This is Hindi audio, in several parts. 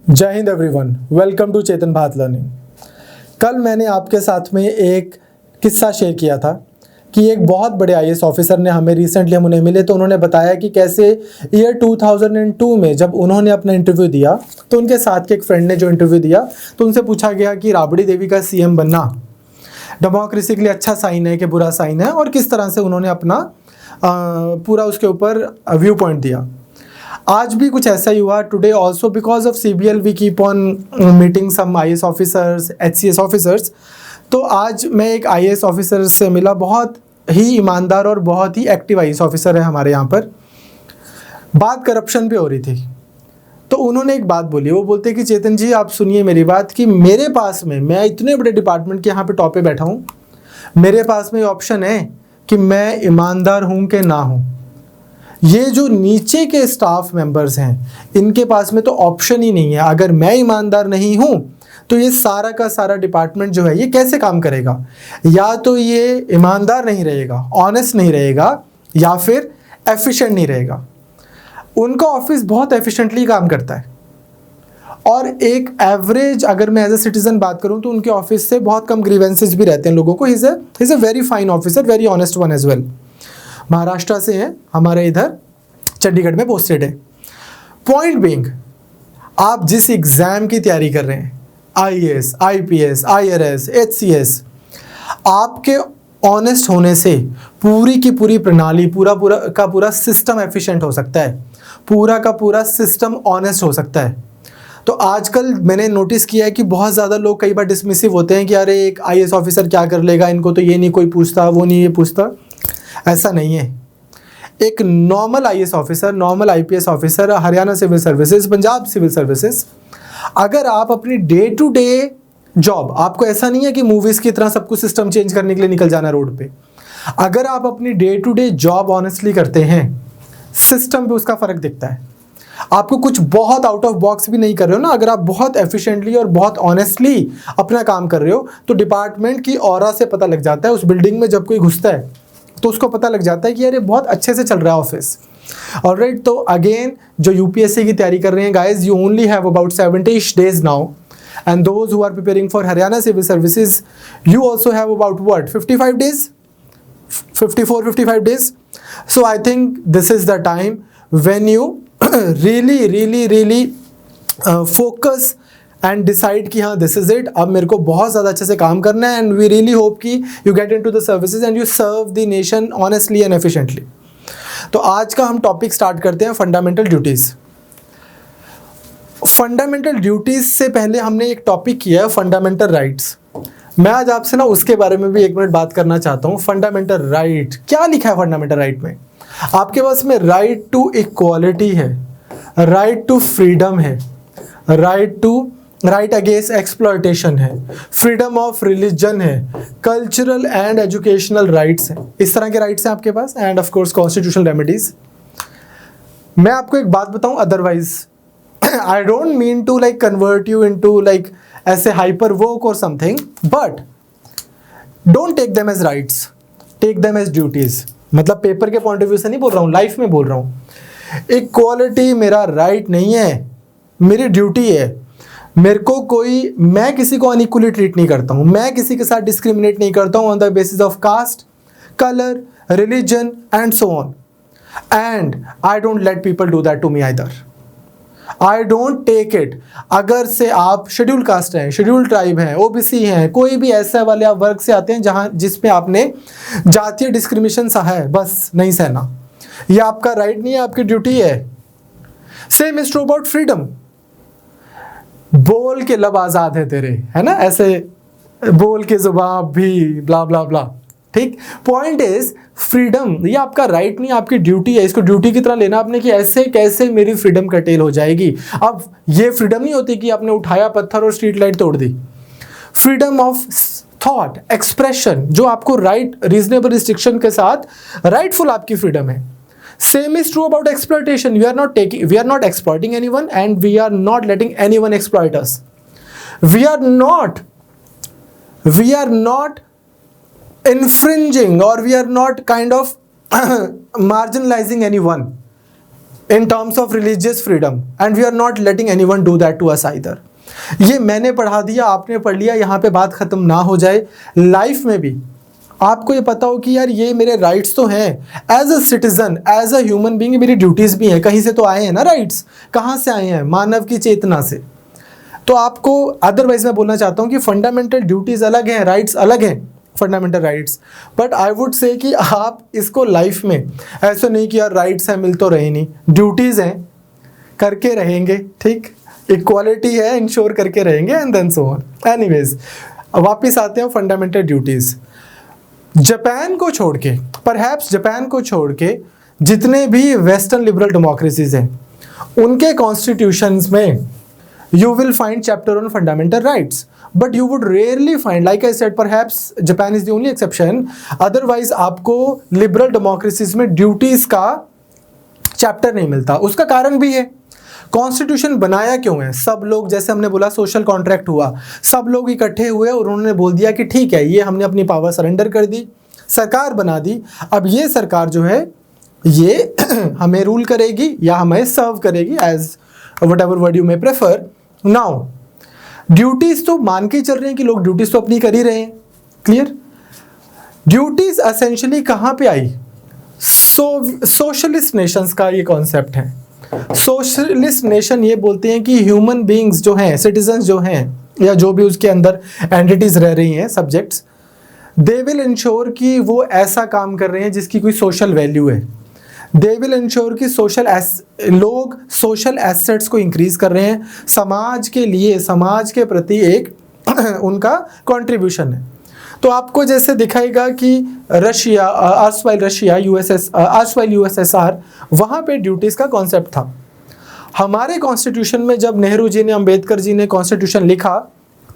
जय Hind everyone, welcome to Chetan Bharat learning. कल मैंने आपके साथ में एक किस्सा शेयर किया था कि एक बहुत बड़े आईएएस ऑफिसर ने हम उन्हें मिले तो उन्होंने बताया कि कैसे ईयर 2002 में जब उन्होंने अपना इंटरव्यू दिया तो उनके साथ के एक फ्रेंड ने जो इंटरव्यू दिया तो उनसे पूछा गया कि राबड़ी देवी का सीएम बनना डेमोक्रेसी के लिए अच्छा साइन है कि बुरा साइन है, और किस तरह से उन्होंने अपना पूरा उसके ऊपर व्यू पॉइंट दिया। आज भी कुछ ऐसा ही हुआ। Today also because of CBL we keep on meeting some IAS officers, HCS officers. तो आज मैं एक IAS ऑफिसर से मिला, बहुत ही ईमानदार और बहुत ही एक्टिव IAS ऑफिसर है हमारे यहाँ पर। बात करप्शन पे हो रही थी तो उन्होंने एक बात बोली। वो बोलते कि चेतन जी आप सुनिए मेरी बात, कि मेरे पास में, मैं इतने बड़े डिपार्टमेंट के यहाँ पे टॉप पे बैठा हूँ, मेरे पास में ऑप्शन है कि मैं ईमानदार हूँ कि ना हूँ। ये जो नीचे के स्टाफ मेंबर्स हैं इनके पास में तो ऑप्शन ही नहीं है। अगर मैं ईमानदार नहीं हूं तो ये सारा का सारा डिपार्टमेंट जो है ये कैसे काम करेगा? या तो ये ईमानदार नहीं रहेगा, ऑनेस्ट नहीं रहेगा, या फिर एफिशिएंट नहीं रहेगा। उनका ऑफिस बहुत एफिशिएंटली काम करता है और एक एवरेज, अगर मैं एज ए सिटीजन बात करूं तो उनके ऑफिस से बहुत कम ग्रीवेंसेस भी रहते हैं लोगों को। Is a very fine officer, very honest one as well. Maharashtra से हैं, हमारे इधर चंडीगढ़ में पोस्टेड है। पॉइंट बीइंग, आप जिस एग्जाम की तैयारी कर रहे हैं, IAS, IPS, IRS, HCS, आपके ऑनेस्ट होने से पूरी की पूरी प्रणाली, पूरा सिस्टम एफिशिएंट हो सकता है, पूरा का पूरा सिस्टम ऑनेस्ट हो सकता है। तो आजकल मैंने नोटिस किया है कि बहुत ज़्यादा लोग कई बार डिसमिसिव होते हैं कि अरे एक IAS ऑफिसर क्या कर लेगा, इनको तो ये नहीं कोई पूछता, वो नहीं ये पूछता। ऐसा नहीं है। एक normal IAS officer, normal IPS officer, Haryana civil services, Punjab civil services, अगर आप अपनी डे टू डे जॉब, आपको ऐसा नहीं है कि मूवीज की तरह सब कुछ सिस्टम चेंज करने के लिए निकल जाना रोड पे। अगर आप अपनी day to day job honestly करते हैं, सिस्टम पे उसका फर्क दिखता है। आपको कुछ बहुत आउट ऑफ बॉक्स भी नहीं कर रहे हो ना, अगर आप बहुत एफिशिएंटली और बहुत ऑनेस्टली अपना काम कर रहे हो तो डिपार्टमेंट की ऑरा से पता लग जाता है। उस बिल्डिंग में जब कोई घुसता है तो उसको पता लग जाता है कि यार ये बहुत अच्छे से चल रहा है ऑफिस। ऑलराइट, तो अगेन जो UPSC की तैयारी कर रहे हैं guys, you only have about 70 days now, and those who are preparing for Haryana civil services, you also have about what 55 days, 54-55 days. So I think this is the time when you really focus and decide कि हाँ दिस इज इट, अब मेरे को बहुत ज़्यादा अच्छे से काम करना है। एंड वी रियली होप कि you get into the services and you serve the nation honestly and efficiently. तो आज का हम टॉपिक स्टार्ट करते हैं, फंडामेंटल ड्यूटीज़। फंडामेंटल ड्यूटीज़ से पहले हमने एक टॉपिक किया है फंडामेंटल राइट्स। मैं आज आपसे ना उसके बारे में भी एक मिनट बात करना चाहता हूँ। फंडामेंटल राइट, क्या लिखा है फंडामेंटल राइट में? आपके पास में राइट टू इक्वालिटी है, राइट टू फ्रीडम है, राइट अगेंस्ट एक्सप्लॉयटेशन है, फ्रीडम ऑफ रिलीजन है, कल्चरल एंड एजुकेशनल राइट्स हैं। इस तरह के राइट्स हैं आपके पास, and of course constitutional remedies. मैं आपको एक बात बताऊं, otherwise I don't mean to like convert you into like ऐसे हाइपर वोक और something, but don't take them as rights, take them as duties. मतलब पेपर के पॉइंट ऑफ व्यू से नहीं बोल रहा हूँ, लाइफ में बोल रहा हूँ। इक्वालिटी मेरा राइट नहीं है, मेरी ड्यूटी है। मेरे को मैं किसी को अनइक्वली ट्रीट नहीं करता हूँ, मैं किसी के साथ डिस्क्रिमिनेट नहीं करता हूँ on the basis of caste, colour, religion and so on. And I don't let people do that to me either. I don't take it. अगर से आप शेड्यूल कास्ट हैं, शेड्यूल ट्राइब हैं, OBC हैं, कोई भी ऐसा वाले आप वर्ग से आते हैं जिसमें आपने जातीय डिस्क्रिमिनेशन सहा है, बस नहीं सहना। ये आपका राइट नहीं है, आपकी ड्यूटी है। Same is true about freedom. बोल के लब आजाद है तेरे, है ना, ऐसे बोल के जुबान भी ब्ला ब्ला ब्ला। ठीक, पॉइंट इज फ्रीडम, ये आपका राइट नहीं, आपकी ड्यूटी है। इसको ड्यूटी की तरह लेना आपने कि ऐसे कैसे मेरी फ्रीडम कर्टेल हो जाएगी। अब ये फ्रीडम नहीं होती कि आपने उठाया पत्थर और स्ट्रीट लाइट तोड़ दी। फ्रीडम ऑफ थॉट, एक्सप्रेशन, जो आपको राइट, रीजनेबल रिस्ट्रिक्शन के साथ राइटफुल आपकी फ्रीडम है। Same is true about exploitation. We are not exploiting anyone, and we are not letting anyone exploit us. We are not infringing, or we are not kind of marginalizing anyone. in terms of religious freedom, and we are not letting anyone do that to us either. ये मैंने पढ़ा दिया, आपने पढ़ लिया, यहाँ पे बात ख़त्म ना हो जाए। लाइफ में भी आपको ये पता हो कि यार ये मेरे राइट्स तो हैं, as a citizen, as a human being मेरी ड्यूटीज़ भी हैं। कहीं से तो आए हैं ना राइट्स, कहाँ से आए हैं? मानव की चेतना से। तो आपको अदरवाइज मैं बोलना चाहता हूँ कि फंडामेंटल ड्यूटीज़ अलग हैं, राइट्स अलग हैं, fundamental rights. But I would say कि आप इसको लाइफ में ऐसे नहीं कि यार राइट्स हैं मिल तो रहे नहीं, ड्यूटीज़ हैं करके रहेंगे, ठीक, इक्वालिटी है इंश्योर करके रहेंगे, and then so on. Anyways, वापस आते हैं फंडामेंटल ड्यूटीज़। जापान को छोड़ के, परहैप्स जापान को छोड़ के जितने भी वेस्टर्न लिबरल डेमोक्रेसीज हैं उनके कॉन्स्टिट्यूशंस में you will find chapter on fundamental rights, but you would rarely find, like I said, perhaps Japan is the only exception, otherwise आपको liberal democracies में duties का chapter नहीं मिलता। उसका कारण भी है, कॉन्स्टिट्यूशन बनाया क्यों है? सब लोग, जैसे हमने बोला सोशल कॉन्ट्रैक्ट हुआ, सब लोग इकट्ठे हुए और उन्होंने बोल दिया कि ठीक है, ये हमने अपनी पावर सरेंडर कर दी, सरकार बना दी, अब ये सरकार जो है ये हमें रूल करेगी या हमें सर्व करेगी, as whatever word you may prefer. Now, duties तो मान के चल रहे हैं कि लोग ड्यूटीज तो अपनी कर ही रहे हैं, क्लियर। ड्यूटीज एसेंशियली कहाँ पे आई? सोशलिस्ट नेशंस का ये कॉन्सेप्ट है। सोशलिस्ट नेशन ये बोलते हैं कि ह्यूमन बीइंग्स जो हैं, सिटीजन्स जो हैं, या जो भी उसके अंदर एंटिटीज रह रही हैं, सब्जेक्ट्स, दे विल इंश्योर कि वो ऐसा काम कर रहे हैं जिसकी कोई सोशल वैल्यू है। दे विल इंश्योर कि लोग सोशल एसेट्स को इंक्रीज कर रहे हैं, समाज के लिए, समाज के प्रति एक उनका कंट्रीब्यूशन है। तो आपको जैसे दिखाएगा कि रशिया, आर्सवाइल यूएसएसआर, वहाँ पे ड्यूटीज़ का कॉन्सेप्ट था। हमारे कॉन्स्टिट्यूशन में जब नेहरू जी ने, अंबेडकर जी ने कॉन्स्टिट्यूशन लिखा,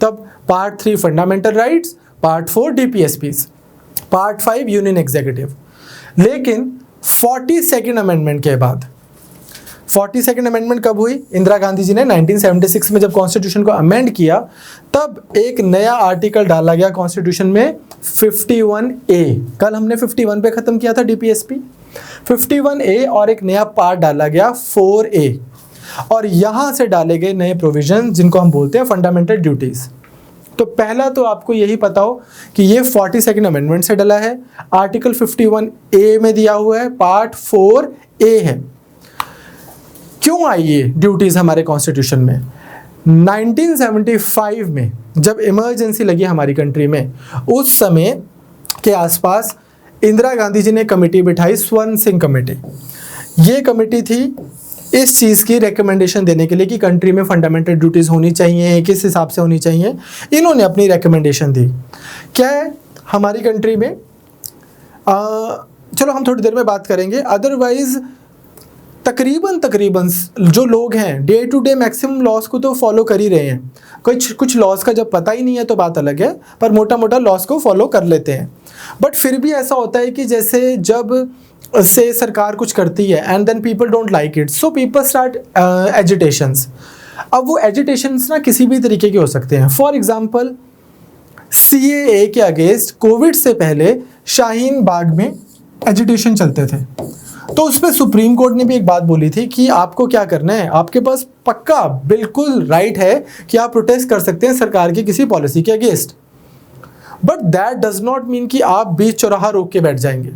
तब part 3 fundamental rights, part 4 DPSPs, part 5 union executive. लेकिन 42nd अमेंडमेंट के बाद, 42nd अमेंडमेंट कब हुई? इंदिरा गांधी जी ने 1976 में जब कॉन्स्टिट्यूशन को अमेंड किया, तब एक नया आर्टिकल डाला गया कॉन्स्टिट्यूशन में, 51A। कल हमने 51 पे ख़त्म किया था डीपीएसपी, 51A, और एक नया पार्ट डाला गया 4A, और यहाँ से डाले गए नए प्रोविजन जिनको हम बोलते हैं फंडामेंटल ड्यूटीज़। तो पहला तो आपको यही पता हो कि ये 42nd अमेंडमेंट से डला है, आर्टिकल 51A में दिया हुआ है, पार्ट 4A है। क्यों आई ये ड्यूटीज़ हमारे कॉन्स्टिट्यूशन में? 1975 में जब इमरजेंसी लगी हमारी कंट्री में, उस समय के आसपास इंदिरा गांधी जी ने कमेटी बिठाई, स्वर्ण सिंह कमेटी। ये कमेटी थी इस चीज़ की रिकमेंडेशन देने के लिए कि कंट्री में फंडामेंटल ड्यूटीज़ होनी चाहिए, किस हिसाब से होनी चाहिए। इन्होंने अपनी रिकमेंडेशन दी। क्या है हमारी कंट्री में, चलो हम थोड़ी देर में बात करेंगे। अदरवाइज तकरीबन जो लोग हैं day to day maximum laws को तो फॉलो कर ही रहे हैं। कुछ लॉस का जब पता ही नहीं है तो बात अलग है, पर मोटा मोटा लॉस को फॉलो कर लेते हैं। बट फिर भी ऐसा होता है कि जैसे जब से सरकार कुछ करती है and then people don't like it, so people start agitations. अब वो एजिटेशंस ना किसी भी तरीके के हो सकते हैं। फॉर एग्जांपल, CAA के अगेंस्ट कोविड से पहले शाहीन बाग में एजिटेशन चलते थे, तो उस पर सुप्रीम कोर्ट ने भी एक बात बोली थी कि आपको क्या करना है, आपके पास पक्का बिल्कुल राइट है कि आप प्रोटेस्ट कर सकते हैं सरकार की किसी पॉलिसी के against, but that does not mean कि आप बीच चौराहा रोक के बैठ जाएंगे।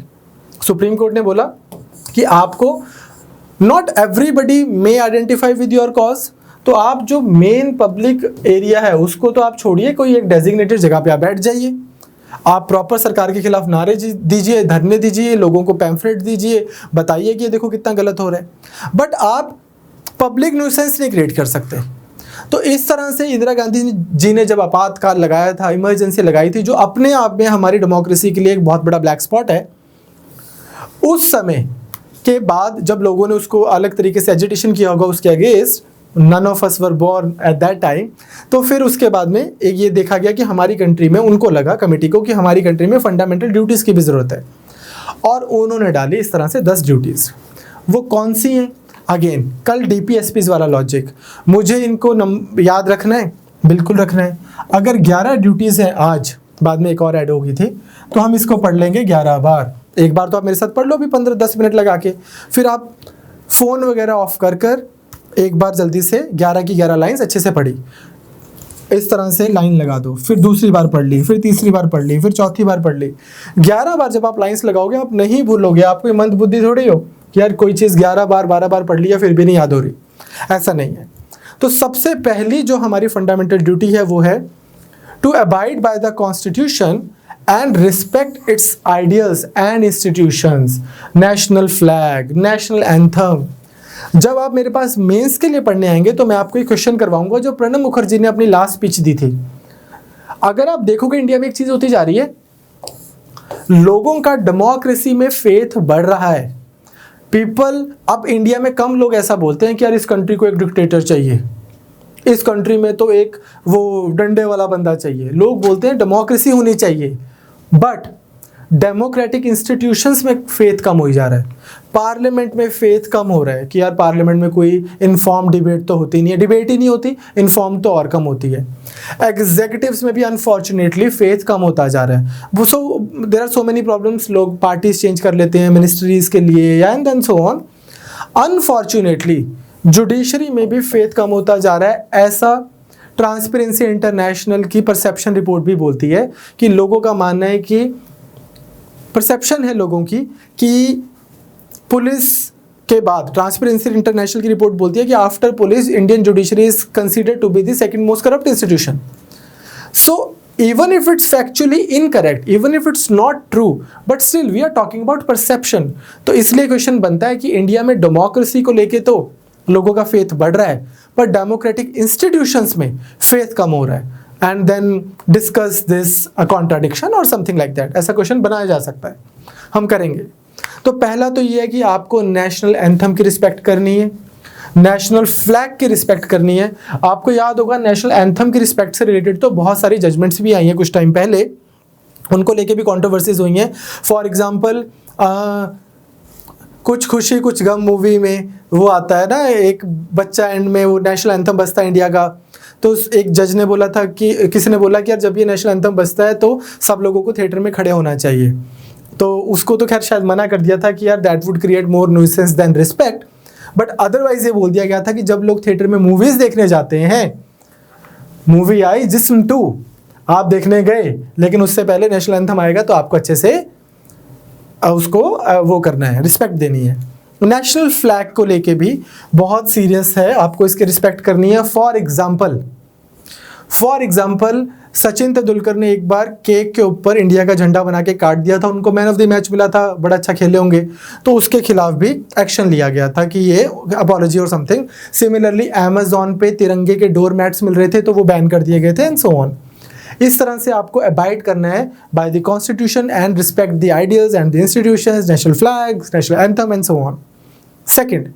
सुप्रीम कोर्ट ने बोला कि आपको, not everybody may identify with your cause, तो आप जो मेन पब्लिक एरिया है उसको तो आप छोड़िए, कोई एक डेजिग्नेटेड जगह पे आप बैठ जाइए। आप प्रॉपर सरकार के खिलाफ नारे दीजिए, धरने दीजिए, लोगों को पैम्फलेट दीजिए, बताइए कि ये देखो कितना गलत हो रहा है, बट आप पब्लिक न्यूसेंस नहीं क्रिएट कर सकते। तो इस तरह से इंदिरा गांधी जी ने जब आपातकाल लगाया था, इमरजेंसी लगाई थी, जो अपने आप में हमारी डेमोक्रेसी के लिए एक बहुत बड़ा ब्लैक स्पॉट है, उस समय के बाद जब लोगों ने उसको अलग तरीके से एजिटेशन किया होगा उसके against, none of us were born at that time, तो फिर उसके बाद में एक ये देखा गया कि हमारी कंट्री में, उनको लगा कमेटी को कि हमारी कंट्री में फंडामेंटल ड्यूटीज़ की भी ज़रूरत है, और उन्होंने डाली इस तरह से 10 ड्यूटीज़। वो कौन सी हैं? अगेन कल डीपीएसपीज़ वाला लॉजिक, मुझे इनको याद रखना है, बिल्कुल रखना है। अगर 11 ड्यूटीज़ हैं आज, बाद में एक और ऐड होगी थी, तो हम इसको पढ़ लेंगे 11 बार। एक बार तो आप मेरे साथ पढ़ लो भी 15-10 मिनट लगा के, फिर आप फ़ोन वगैरह ऑफ कर कर एक बार जल्दी से 11 की 11 लाइन्स अच्छे से पढ़ी, इस तरह से लाइन लगा दो, फिर दूसरी बार पढ़ ली, फिर तीसरी बार पढ़ ली, फिर चौथी बार पढ़ ली। 11 बार जब आप लाइन्स लगाओगे आप नहीं भूलोगे, आप कोई मंद बुद्धि थोड़ी हो कि यार कोई चीज़ 11 बार 12 बार पढ़ लिया फिर भी नहीं याद हो रही, ऐसा नहीं है। तो सबसे पहली जो हमारी फंडामेंटल ड्यूटी है वो है to abide by the constitution and respect its ideals and institutions, national flag, national anthem. जब आप मेरे पास मेंस के लिए पढ़ने आएंगे तो मैं आपको एक क्वेश्चन करवाऊंगा जो प्रणब मुखर्जी ने अपनी लास्ट स्पीच दी थी। अगर आप देखोगे इंडिया में एक चीज होती जा रही है, लोगों का डेमोक्रेसी में फेथ बढ़ रहा है। पीपल, अब इंडिया में कम लोग ऐसा बोलते हैं कि यार इस कंट्री को एक डिक्टेटर चाहिए, इस कंट्री में तो एक वो डंडे वाला बंदा चाहिए। लोग बोलते हैं डेमोक्रेसी होनी चाहिए, बट डेमोक्रेटिक इंस्टीट्यूशंस में फेथ कम हो जा रहा है। पार्लियामेंट में फेथ कम हो रहा है कि यार पार्लियामेंट में कोई इन्फॉर्म डिबेट तो होती नहीं है, डिबेट ही नहीं होती, इन्फॉर्म तो और कम होती है। एग्जीक्यूटिव्स में भी अनफॉर्चुनेटली फेथ कम होता जा रहा है। वो so there are so many problems, लोग पार्टीज चेंज कर लेते हैं मिनिस्ट्रीज के लिए and then so on. Unfortunately judiciary में भी फेथ कम होता जा रहा है, ऐसा ट्रांसपेरेंसी इंटरनेशनल की परसेप्शन रिपोर्ट भी बोलती है कि लोगों का मानना है कि परसेप्शन है लोगों की कि पुलिस के बाद, ट्रांसपेरेंसी इंटरनेशनल की रिपोर्ट बोलती है कि after police Indian judiciary is considered to be the second most corrupt institution. So even if it's factually incorrect, even if it's not true, but still we are talking about perception। तो इसलिए क्वेश्चन बनता है कि इंडिया में डेमोक्रेसी को लेके तो लोगों का फेथ बढ़ रहा है, पर डेमोक्रेटिक इंस्टीट्यूशंस में फेथ कम हो रहा है। And then discuss this contradiction और समथिंग लाइक दैट, ऐसा क्वेश्चन बनाया जा सकता है, हम करेंगे। तो पहला तो ये है कि आपको नेशनल एंथम की रिस्पेक्ट करनी है, नेशनल फ्लैग की रिस्पेक्ट करनी है। आपको याद होगा नेशनल एंथम की रिस्पेक्ट से रिलेटेड तो बहुत सारी जजमेंट्स भी आई हैं कुछ टाइम पहले, उनको लेके भी कंट्रोवर्सीज हुई हैं। फॉर एग्जांपल कुछ खुशी कुछ गम मूवी में वो आता है ना, एक बच्चा एंड में वो नेशनल एंथम बजता है इंडिया का, तो एक जज ने बोला था कि किसी ने बोला कि यार जब ये नेशनल एंथम बजता है तो सब लोगों को थिएटर में खड़े होना चाहिए। तो उसको तो खैर शायद मना कर दिया था कि यार that would create more nuisance than respect, but otherwise ये बोल दिया गया था कि जब लोग थिएटर में मूवीज देखने जाते हैं, मूवी आई जिस्म 2 आप देखने गए, लेकिन उससे पहले नेशनल एंथम आएगा तो आपको अच्छे से उसको वो करना है, रिस्पेक्ट देनी है। नेशनल फ्लैग को लेके भी बहुत सीरियस है, आपको इसकी रिस्पेक्ट करनी है। फॉर एग्जाम्पल सचिन तेंदुलकर ने एक बार केक के ऊपर इंडिया का झंडा बना के काट दिया था, उनको मैन ऑफ द मैच मिला था, बड़ा अच्छा खेले होंगे, तो उसके खिलाफ भी एक्शन लिया गया था कि ये अपॉलॉजी और समथिंग। सिमिलरली अमेज़न पे तिरंगे के डोर मैट्स मिल रहे थे तो वो बैन कर दिए गए थे एंड सो ऑन। इस तरह से आपको अबाइड करना है by the constitution and respect the ideals and the institutions, national flags, national anthem and so on. Second,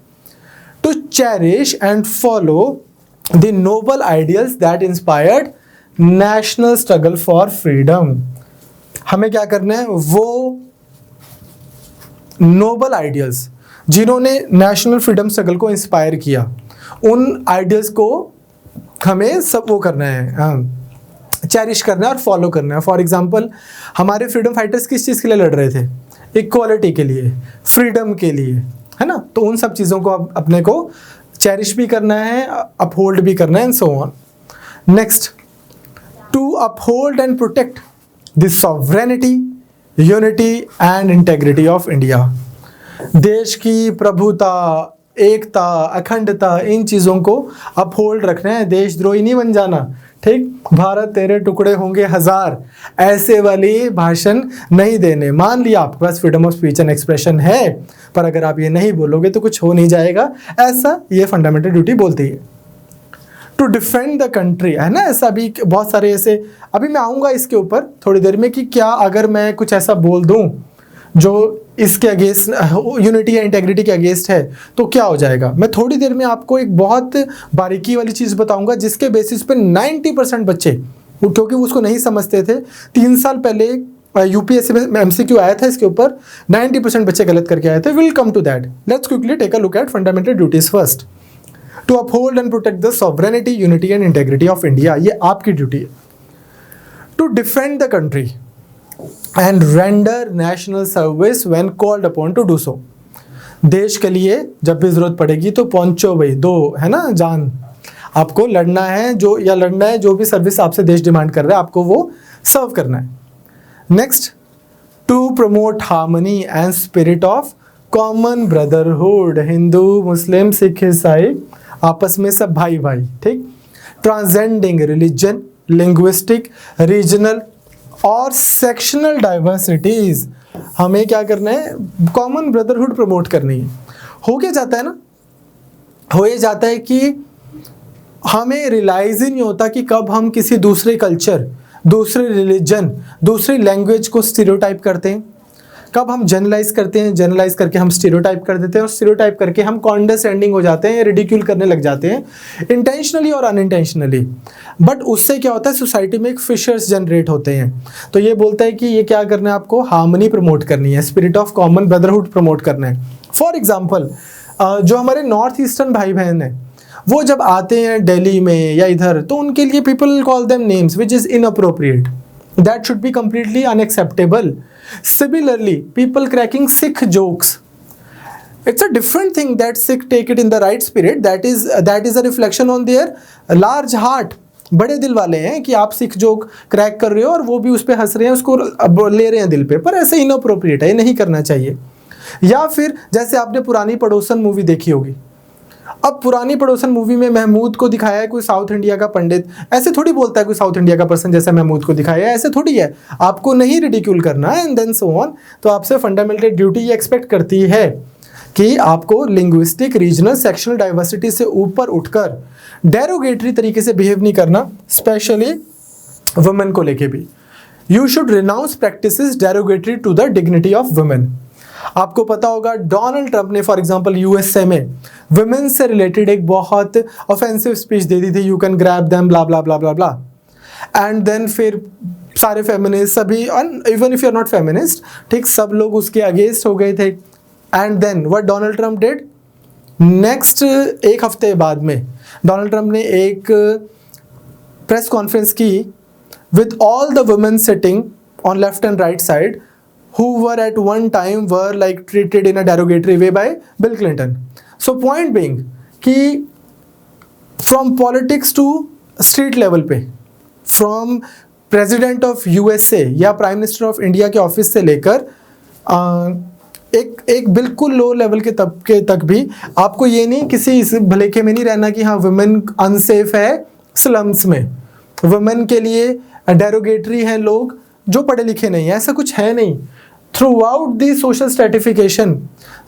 to cherish and follow the noble ideals that inspired national struggle for freedom. हमें क्या करना है, वो नोबल आइडियल्स जिन्होंने नेशनल फ्रीडम स्ट्रगल को इंस्पायर किया, उन आइडियल्स को हमें सब वो करना है, चेरिश करना है और फॉलो करना है। फॉर एग्जांपल हमारे फ्रीडम फाइटर्स किस चीज़ के लिए लड़ रहे थे? इक्वालिटी के लिए, फ्रीडम के लिए, है ना। तो उन सब चीज़ों को अपने को चेरिश भी करना है, अपहोल्ड भी करना है and so on. Next, to uphold and protect the sovereignty, unity and integrity of India। देश की प्रभुता, एकता, अखंडता, इन चीज़ों को अपहोल्ड रखना है, देशद्रोही नहीं बन जाना, ठीक। भारत तेरे टुकड़े होंगे हजार, ऐसे वाली भाषण नहीं देने। मान लिया आपके पास freedom of speech and expression है, पर अगर आप ये नहीं बोलोगे तो कुछ हो नहीं जाएगा, ऐसा ये फंडामेंटल ड्यूटी बोलती है। टू डिफेंड द कंट्री, है ना, ऐसा भी बहुत सारे ऐसे, अभी मैं आऊँगा इसके ऊपर थोड़ी देर में कि क्या अगर मैं कुछ ऐसा बोल दूँ जो इसके अगेंस्ट, यूनिटी या इंटेग्रिटी के अगेंस्ट है, तो क्या हो जाएगा। मैं थोड़ी देर में आपको एक बहुत बारीकी वाली चीज़ बताऊंगा जिसके बेसिस पे 90% बच्चे, क्योंकि वो उसको नहीं समझते थे, 3 साल पहले यूपीएससी में MCQ आया था इसके ऊपर, 90% बच्चे गलत करके आए थे। Will come to that, let's quickly take a look at fundamental duties first. To uphold and protect the sovereignty, unity and integrity of India, ये आपकी ड्यूटी है। To defend the country and render national service when called upon to do so। देश के लिए जब भी ज़रूरत पड़ेगी तो पहुंचो भाई, दो है ना जान, आपको लड़ना है जो, या लड़ना है जो भी सर्विस आपसे देश डिमांड कर रहा है, आपको वो सर्व करना है। Next, to promote harmony and spirit of common brotherhood, Hindu Muslim Sikh ईसाई आपस में सब भाई भाई, ठीक। ट्रांसेंडिंग रिलीजन, लिंग्विस्टिक, रीजनल और सेक्शनल डाइवर्सिटीज, हमें क्या करना है, कॉमन ब्रदरहुड प्रमोट करनी है। हो क्या जाता है ना, हो ये जाता है कि हमें रियलाइज ही नहीं होता कि कब हम किसी दूसरे कल्चर, दूसरे रिलीजन, दूसरी लैंग्वेज को स्टीरियोटाइप करते हैं, कब हम जनरलाइज करते हैं, जनरलाइज करके हम स्टीरियोटाइप कर देते हैं, और स्टीरियोटाइप करके हम कॉन्डरस्टैंडिंग हो जाते हैं, रिडिक्यूल करने लग जाते हैं, इंटेंशनली और अनइंटेंशनली। बट उससे क्या होता है, सोसाइटी में एक फिशर्स जनरेट होते हैं। तो ये बोलता है कि ये क्या करना है, आपको हार्मनी प्रमोट करनी है, spirit of common brotherhood promote करना है। फॉर एग्जाम्पल, जो हमारे नॉर्थ ईस्टर्न भाई बहन हैं, वो जब आते हैं दिल्ली में या इधर, तो उनके लिए people call them names which is inappropriate, that should be completely unacceptable. Similarly, people cracking Sikh jokes, it's a different thing that Sikh take it in the right spirit, that is a reflection on their large heart, बड़े दिल वाले हैं कि आप सिख जोक क्रैक कर रहे हो और वो भी उस पर हंस रहे हैं, उसको ले रहे हैं दिल पे, पर ऐसे इनअप्रोप्रिएट है, ये नहीं करना चाहिए। या फिर जैसे आपने पुरानी पड़ोसन मूवी देखी होगी, अब पुरानी पड़ोसन मूवी में महमूद को दिखाया है कोई साउथ इंडिया का पंडित, ऐसे थोड़ी बोलता है कोई साउथ इंडिया का पर्सन जैसे महमूद को दिखाया है, ऐसे थोड़ी है, आपको नहीं रिडिक्यूल करना है, एंड देन सो ऑन। तो आपसे फंडामेंटल ड्यूटी ये एक्सपेक्ट करती है कि आपको लिंग्विस्टिक, रीजनल, सेक्शनल डाइवर्सिटी से ऊपर उठकर डेरोगेटरी तरीके से बिहेव नहीं करना, स्पेशली वुमेन को लेके भी। You should renounce practices derogatory to the dignity of women. आपको पता होगा डोनाल्ड ट्रंप ने फॉर एग्जांपल यूएसए में वुमेन से रिलेटेड एक बहुत ऑफेंसिव स्पीच दे दी थी, you can grab them blah blah blah blah blah, and then फिर सारे फेमिनिस्ट, सभी, even if you are not feminist, ठीक, सब लोग उसके अगेंस्ट हो गए थे। And then what Donald Trump did, next एक हफ्ते बाद में डोनाल्ड ट्रंप ने एक प्रेस कॉन्फ्रेंस की with all the women sitting on left and right side who were at one time were like treated in a derogatory way by Bill Clinton. So point being कि from politics to street level पे, from president of USA या prime minister of India के ऑफिस से लेकर एक बिल्कुल लो लेवल के तबके तक भी आपको ये नहीं, किसी इस भलेखे में नहीं रहना कि हाँ वुमेन अनसेफ है स्लम्स में, वुमेन के लिए डेरोगेटरी हैं लोग जो पढ़े लिखे नहीं है, ऐसा कुछ है नहीं। Through out the social stratification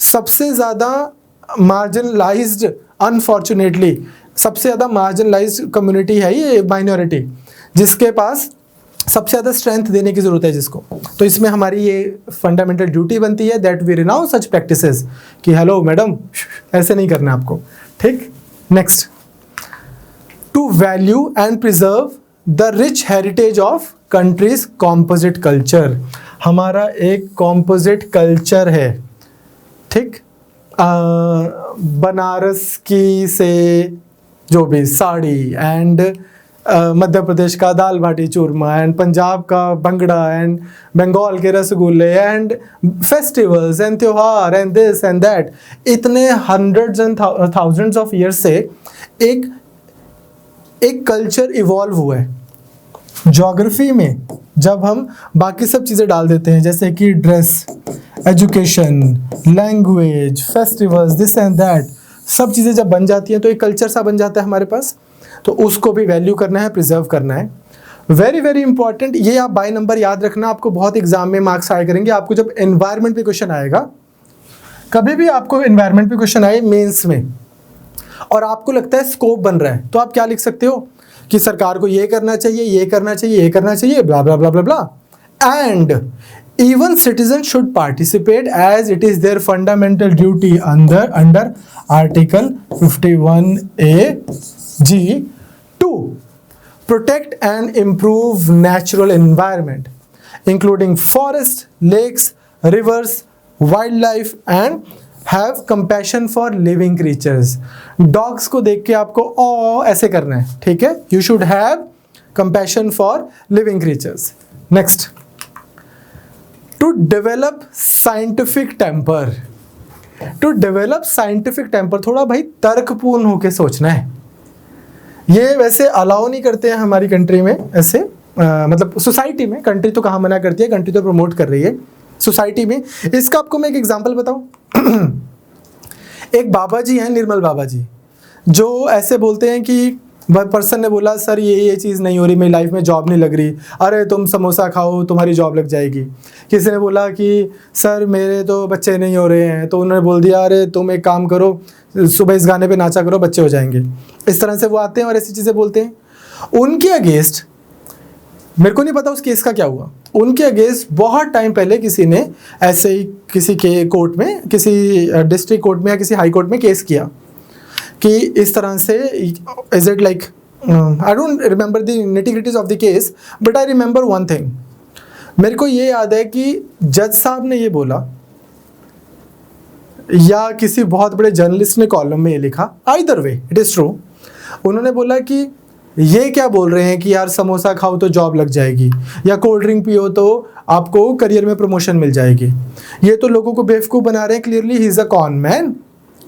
सबसे ज़्यादा मार्जिनलाइज्ड, अनफॉर्चुनेटली सबसे ज़्यादा मार्जिनलाइज्ड कम्युनिटी है ये माइनॉरिटी, जिसके पास सबसे ज़्यादा स्ट्रेंथ देने की ज़रूरत है जिसको। तो इसमें हमारी ये फंडामेंटल ड्यूटी बनती है that we renounce such practices कि हेलो मैडम ऐसे नहीं करना आपको, ठीक। Next, to value and preserve the rich heritage of country's composite culture. हमारा एक कॉम्पोजिट कल्चर है, ठीक, बनारस की से जो भी साड़ी, एंड मध्य प्रदेश का दाल बाटी चूरमा, एंड पंजाब का भंगड़ा, एंड बंगाल के रसगुल्ले, एंड फेस्टिवल्स एंड त्योहार एंड दिस एंड दैट, इतने hundreds and thousands of years से एक कल्चर इवॉल्व हुआ है। ज्योग्राफी में जब हम बाकी सब चीज़ें डाल देते हैं जैसे कि dress, education, language, festivals, this and that, सब चीज़ें जब बन जाती हैं तो एक कल्चर सा बन जाता है हमारे पास, तो उसको भी वैल्यू करना है, प्रिजर्व करना है। वेरी वेरी इंपॉर्टेंट, ये आप बाय नंबर याद रखना, आपको बहुत एग्जाम में मार्क्स आया करेंगे। आपको जब एनवायरनमेंट पे क्वेश्चन आएगा, कभी भी आपको एनवायरनमेंट पे क्वेश्चन आए मेंस में और आपको लगता है स्कोप बन रहा है, तो आप क्या लिख सकते हो कि सरकार को ये करना चाहिए, ये करना चाहिए, ये करना चाहिए, ब्ला blah blah blah blah, and even citizens should participate as it is their fundamental duty under article 51A(g) to protect and improve natural environment including forests, lakes, rivers, wildlife and have compassion for living creatures. Dogs को देख के आपको ओ ऐसे करना है, ठीक है, you should have compassion for living creatures. Next, to develop scientific temper. To develop scientific temper, थोड़ा भाई तर्कपूर्ण होके सोचना है। ये वैसे अलाउ नहीं करते हैं हमारी कंट्री में ऐसे, मतलब सोसाइटी में, कंट्री तो कहाँ मना करती है, कंट्री तो प्रमोट कर रही है सोसाइटी में। इसका आपको मैं एक एग्जांपल बताऊं। एक बाबा जी हैं, निर्मल बाबा जी, जो ऐसे बोलते हैं कि पर्सन ने बोला सर ये चीज़ नहीं हो रही, मेरी लाइफ में जॉब नहीं लग रही, अरे तुम समोसा खाओ तुम्हारी जॉब लग जाएगी। किसी ने बोला कि सर मेरे तो बच्चे नहीं हो रहे हैं, तो उन्होंने बोल दिया अरे तुम एक काम करो, सुबह इस गाने पे नाचा करो, बच्चे हो जाएंगे। इस तरह से वो आते हैं और ऐसी चीज़ें बोलते हैं। उनके अगेंस्ट, मेरे को नहीं पता उस केस का क्या हुआ, उनके अगेंस्ट बहुत टाइम पहले किसी ने ऐसे ही किसी के कोर्ट में, किसी डिस्ट्रिक्ट कोर्ट में या किसी हाई कोर्ट में केस किया कि इस तरह से, is it like, I don't remember the nitty-gritties of the case, but I remember one thing. मेरे को ये याद है कि जज साहब ने ये बोला या किसी बहुत बड़े जर्नलिस्ट ने कॉलम में ये लिखा, either way it is true, उन्होंने बोला कि ये क्या बोल रहे हैं कि यार समोसा खाओ तो जॉब लग जाएगी, या कोल्ड ड्रिंक पियो तो आपको करियर में प्रमोशन मिल जाएगी, ये तो लोगों को बेवकूफ़ बना रहे हैं, clearly he is a con man.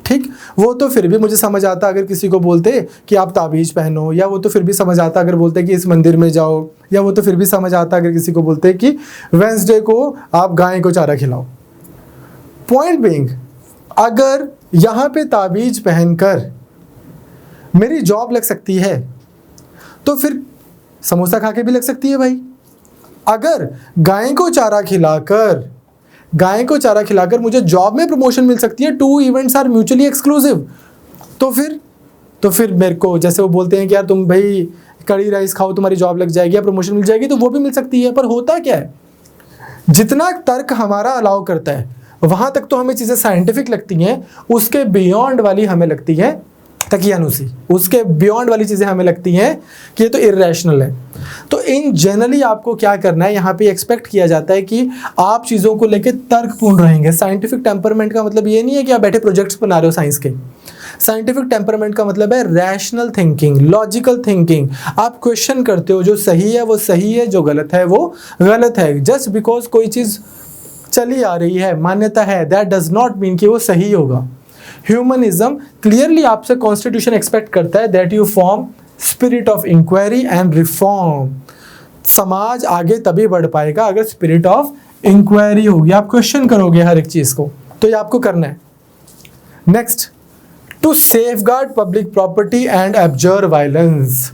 ठीक, वो तो फिर भी मुझे समझ आता अगर किसी को बोलते कि आप ताबीज़ पहनो, या वो तो फिर भी समझ आता अगर बोलते कि इस मंदिर में जाओ, या वो तो फिर भी समझ आता अगर किसी को बोलते कि वेंसडे को आप गाय को चारा खिलाओ। पॉइंट बीइंग, अगर यहाँ पे ताबीज़ पहनकर मेरी जॉब लग सकती है तो फिर समोसा खा के भी लग सकती है भाई। अगर गाय को चारा खिलाकर मुझे जॉब में प्रमोशन मिल सकती है, two events are mutually exclusive, तो फिर मेरे को, जैसे वो बोलते हैं कि यार तुम भाई कड़ी राइस खाओ तुम्हारी जॉब लग जाएगी या प्रमोशन मिल जाएगी, तो वो भी मिल सकती है। पर होता क्या है, जितना तर्क हमारा अलाउ करता है वहां तक तो हमें चीजें साइंटिफिक लगती हैं, उसके बियॉन्ड वाली हमें लगती है तकियानुसी, उसके बियॉन्ड वाली चीज़ें हमें लगती हैं कि ये तो इरेशनल है। तो इन जनरली आपको क्या करना है, यहाँ पे एक्सपेक्ट किया जाता है कि आप चीज़ों को लेकर तर्कपूर्ण रहेंगे। साइंटिफिक टेम्परमेंट का मतलब ये नहीं है कि आप बैठे प्रोजेक्ट्स बना रहे हो साइंस के। साइंटिफिक टेम्परमेंट का मतलब है रैशनल थिंकिंग, लॉजिकल थिंकिंग। आप क्वेश्चन करते हो, जो सही है वो सही है, जो गलत है वो गलत है। जस्ट बिकॉज कोई चीज़ चली आ रही है, मान्यता है, दैट डज नॉट मीन कि वो सही होगा। ह्यूमनिज्म क्लियरली आपसे कॉन्स्टिट्यूशन एक्सपेक्ट करता है that you form spirit of inquiry and reform. समाज आगे तभी बढ़ पाएगा अगर स्पिरिट ऑफ इंक्वायरी होगी, आप क्वेश्चन करोगे हर एक चीज को, तो ये आपको करना है। Next, to safeguard public property and abjure violence.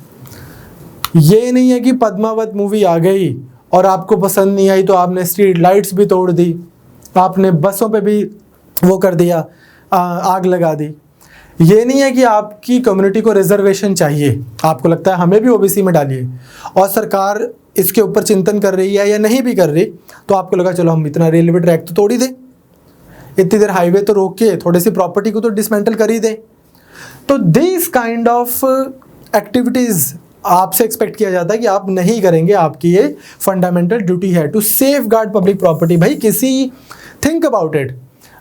ये नहीं है कि पद्मावत मूवी आ गई और आपको पसंद नहीं आई तो आपने स्ट्रीट लाइट्स भी तोड़ दी, आपने बसों पे भी वो कर दिया, आग लगा दी। ये नहीं है कि आपकी कम्युनिटी को रिजर्वेशन चाहिए, आपको लगता है हमें भी ओबीसी में डालिए, और सरकार इसके ऊपर चिंतन कर रही है या नहीं भी कर रही, तो आपको लगा चलो हम इतना रेलवे ट्रैक तो तोड़ ही दें, इतनी देर हाईवे तो रोक के थोड़ी सी प्रॉपर्टी को तो डिसमेंटल कर ही दें। तो दिस काइंड ऑफ एक्टिविटीज़ आपसे एक्सपेक्ट किया जाता है कि आप नहीं करेंगे, आपकी ये फंडामेंटल ड्यूटी है to safeguard public property. भाई किसी, थिंक अबाउट इट,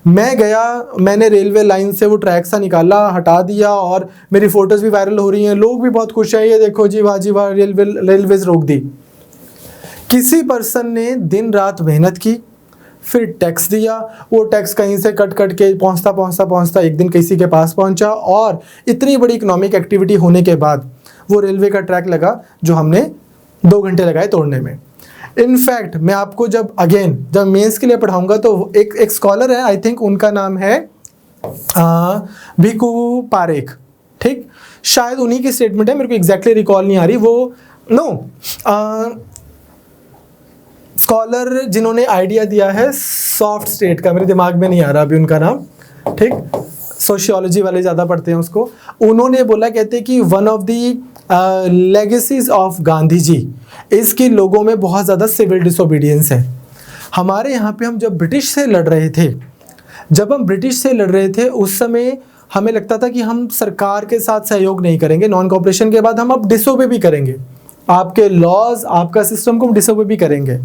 मैं गया, मैंने रेलवे लाइन से वो ट्रैक सा निकाला, हटा दिया, और मेरी फोटोज़ भी वायरल हो रही हैं, लोग भी बहुत खुश हैं, ये देखो जी वाह रेलवेज रोक दी। किसी पर्सन ने दिन रात मेहनत की, फिर टैक्स दिया, वो टैक्स कहीं से कट के पहुंचता एक दिन किसी के पास पहुंचा, और इतनी बड़ी इकोनॉमिक एक्टिविटी होने के बाद वो रेलवे का ट्रैक लगा जो हमने 2 घंटे लगाए तोड़ने में। इनफैक्ट मैं आपको जब मेंस के लिए पढ़ाऊंगा तो एक स्कॉलर है, आई थिंक उनका नाम है भिकू पारेख, ठीक, शायद उन्हीं की स्टेटमेंट है, मेरे को एग्जैक्टली रिकॉल नहीं आ रही वो, स्कॉलर जिन्होंने आइडिया दिया है सॉफ्ट स्टेट का, मेरे दिमाग में नहीं आ रहा अभी उनका नाम, ठीक, सोशियोलॉजी वाले ज़्यादा पढ़ते हैं उसको। उन्होंने बोला, कहते हैं कि one of the legacies of Gandhi ji इसके लोगों में बहुत ज़्यादा सिविल डिसोबीडियंस है। हमारे यहाँ पे हम जब ब्रिटिश से लड़ रहे थे उस समय हमें लगता था कि हम सरकार के साथ सहयोग नहीं करेंगे, नॉन कोऑपरेशन के बाद हम अब डिसोबे भी करेंगे, आपके लॉज, आपका सिस्टम को हम डिसोबे भी करेंगे।